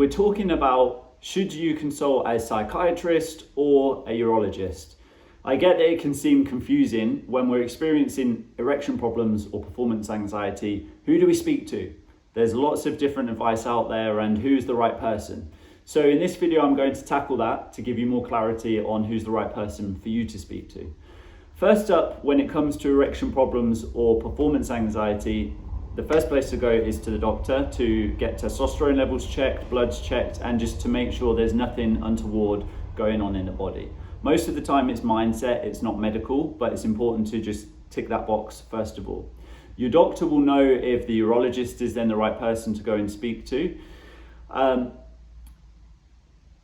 We're talking about, should you consult a psychiatrist or a urologist? I get that it can seem confusing when we're experiencing erection problems or performance anxiety. Who do we speak to? There's lots of different advice out there, and who's the right person? So in this video, I'm going to tackle that to give you more clarity on who's the right person for you to speak to. First up, when it comes to erection problems or performance anxiety, the first place to go is to the doctor to get testosterone levels checked, bloods checked, and just to make sure there's nothing untoward going on in the body. Most of the time it's mindset, it's not medical, but it's important to just tick that box first of all. Your doctor will know if the urologist is then the right person to go and speak to.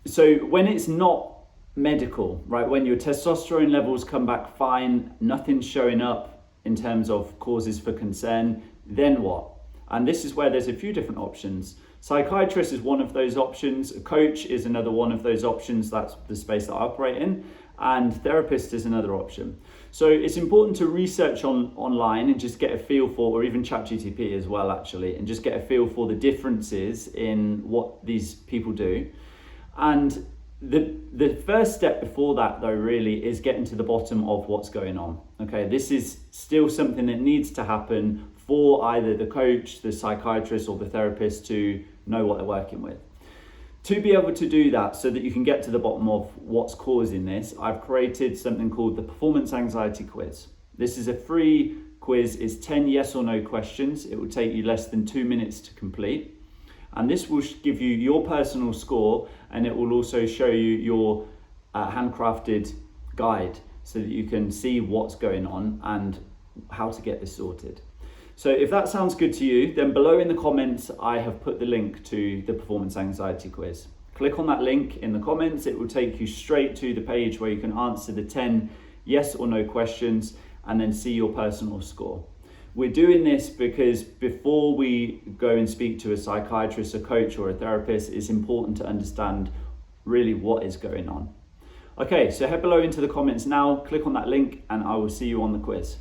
So when it's not medical, right, when your testosterone levels come back fine, nothing's showing up in terms of causes for concern, then what? And this is where there's a few different options. Psychiatrist is one of those options. A coach is another one of those options. That's the space that I operate in. And therapist is another option. So it's important to research online and just get a feel for, or even ChatGPT as well actually, and just get a feel for the differences in what these people do. And the first step before that though really is getting to the bottom of what's going on. Okay, this is still something that needs to happen for either the coach, the psychiatrist, or the therapist to know what they're working with. To be able to do that so that you can get to the bottom of what's causing this, I've created something called the Performance Anxiety Quiz. This is a free quiz. It's 10 yes or no questions. It will take you less than 2 minutes to complete. And this will give you your personal score, and it will also show you your handcrafted guide so that you can see what's going on and how to get this sorted. So if that sounds good to you, then below in the comments, I have put the link to the Performance Anxiety Quiz. Click on that link in the comments. It will take you straight to the page where you can answer the 10 yes or no questions and then see your personal score. We're doing this because before we go and speak to a psychiatrist, a coach, or a therapist, it's important to understand really what is going on. Okay, so head below into the comments now, click on that link, and I will see you on the quiz.